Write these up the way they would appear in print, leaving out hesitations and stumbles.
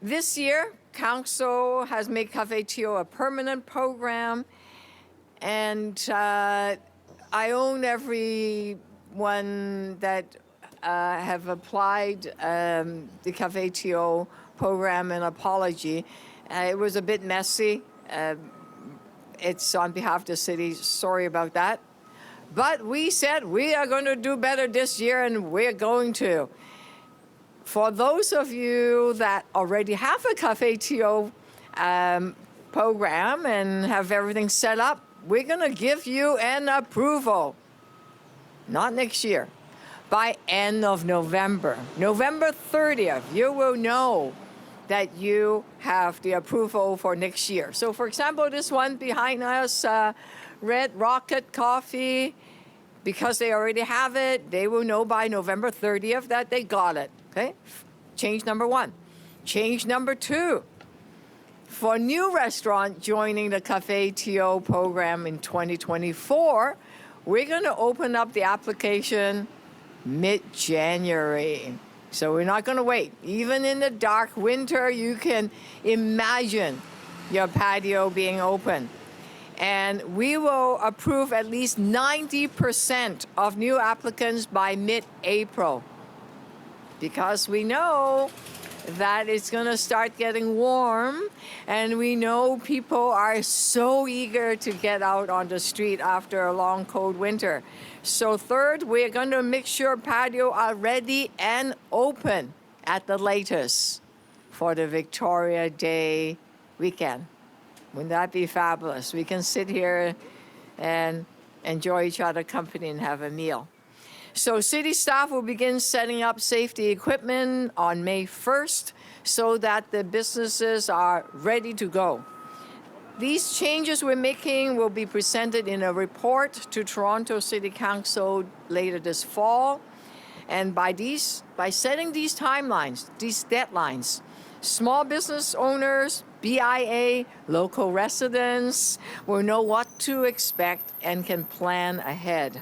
This year, Council has made Cafeto a permanent program, and I own everyone that have applied the Cafeto program an apology. It was a bit messy. It's on behalf of the city. Sorry about that. But we said we are going to do better this year, and we're going to. For those of you that already have a Cafeto program and have everything set up, we're going to give you an approval. Not next year. By end of November. November 30th, you will know that you have the approval for next year. So for example, this one behind us, Red Rocket Coffee, because they already have it, they will know by November 30th that they got it, okay? Change number one. Change number two. For new restaurant joining the Cafeto program in 2024, we're gonna open up the application mid-January. So we're not going to wait. Even in the dark winter, you can imagine your patio being open. And we will approve at least 90% of new applicants by mid-April, because we know that it's going to start getting warm, and we know people are so eager to get out on the street after a long, cold winter. So third, we're going to make sure patio are ready and open at the latest for the Victoria Day weekend. Wouldn't that be fabulous? We can sit here and enjoy each other's company and have a meal. So city staff will begin setting up safety equipment on May 1st so that the businesses are ready to go. These changes we're making will be presented in a report to Toronto City Council later this fall. And by setting these timelines, these deadlines, small business owners, BIA, local residents will know what to expect and can plan ahead.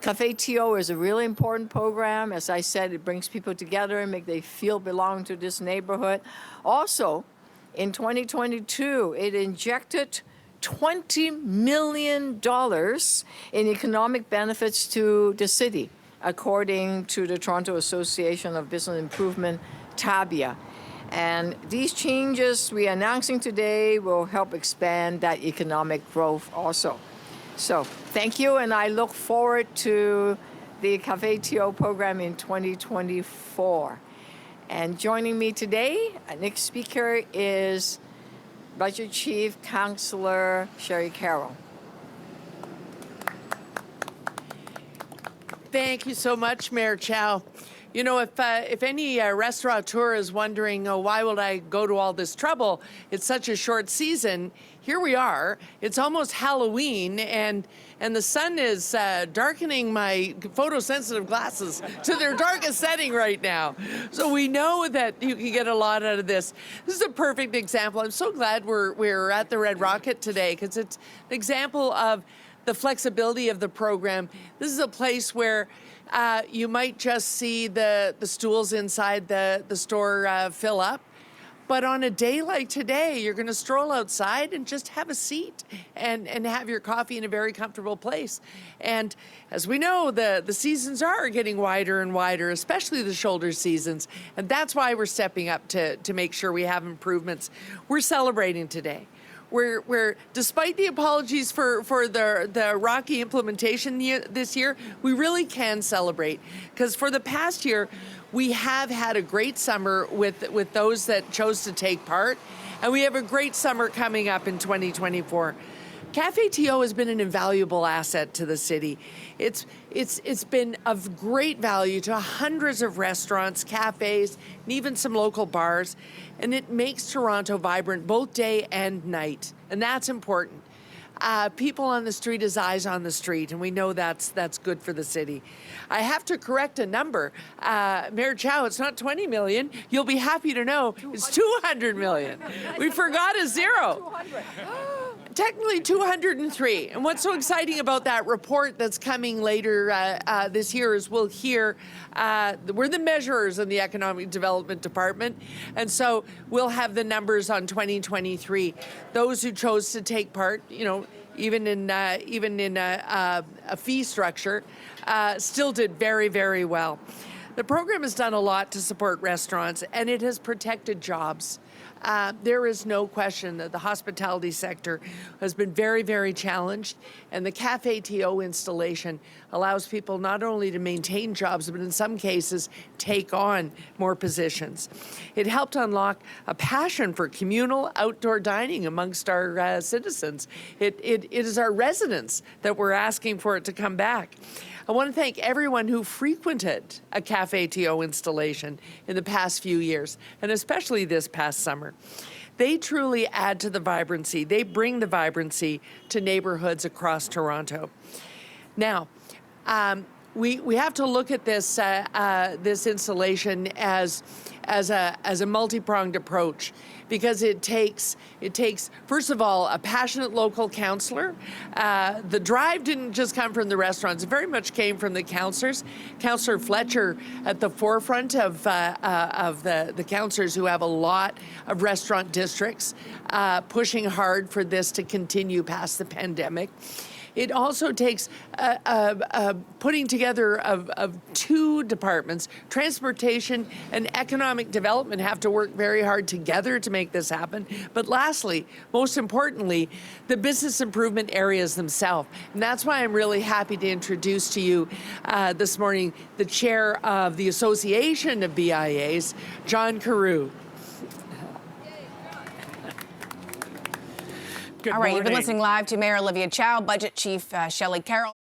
Cafeto is a really important program. As I said, it brings people together and make them feel belong to this neighborhood. Also, in 2022, it injected $20 million in economic benefits to the city, according to the Toronto Association of Business Improvement, TABIA. And these changes we are announcing today will help expand that economic growth also. So thank you, and I look forward to the Cafeto program in 2024. And joining me today, our next speaker is Budget Chief Councillor Sherry Carroll. Thank you so much, Mayor Chow. You know, if any restaurateur is wondering, why would I go to all this trouble? It's such a short season. Here we are. It's almost Halloween, and the sun is darkening my photosensitive glasses to their darkest setting right now. So we know that you can get a lot out of this. This is a perfect example. I'm so glad we're at the Red Rocket today, because it's an example of the flexibility of the program. This is a place where you might just see the stools inside the store fill up. But on a day like today, you're going to stroll outside and just have a seat and have your coffee in a very comfortable place. And as we know, the seasons are getting wider and wider, especially the shoulder seasons. And that's why we're stepping up to make sure we have improvements. We're celebrating today. We're despite the apologies for the rocky implementation this year, we really can celebrate, because for the past year, we have had a great summer with those that chose to take part, and we have a great summer coming up in 2024. Cafeto has been an invaluable asset to the city. It's been of great value to hundreds of restaurants, cafes, and even some local bars, and it makes Toronto vibrant both day and night, and that's important. People on the street is eyes on the street, and we know that's good for the city. I have to correct a number. Mayor Chow, it's not 20 million. You'll be happy to know it's 200 million. We forgot a zero. technically 203. And what's so exciting about that report that's coming later this year is we'll hear, we're the measurers in the Economic Development Department, and so we'll have the numbers on 2023. Those who chose to take part, even in a fee structure, still did very, very well. The program has done a lot to support restaurants, and it has protected jobs. There is no question that the hospitality sector has been very, very challenged, and the Cafeto installation allows people not only to maintain jobs, but in some cases take on more positions. It helped unlock a passion for communal outdoor dining amongst our citizens. It is our residents that we're asking for it to come back. I want to thank everyone who frequented a Cafeto installation in the past few years, and especially this past summer. They truly add to the vibrancy. They bring the vibrancy to neighborhoods across Toronto. Now, we have to look at this this installation as a multi-pronged approach, because it takes first of all a passionate local councillor. The drive didn't just come from the restaurants; it very much came from the councillors. Councillor Fletcher at the forefront of the councillors who have a lot of restaurant districts, pushing hard for this to continue past the pandemic. It also takes putting together of two departments. Transportation and economic development have to work very hard together to make this happen. But lastly, most importantly, the business improvement areas themselves. And that's why I'm really happy to introduce to you this morning the chair of the Association of BIAs, John Carew. All right, you've been listening live to Mayor Olivia Chow, Budget Chief Shelley Carroll.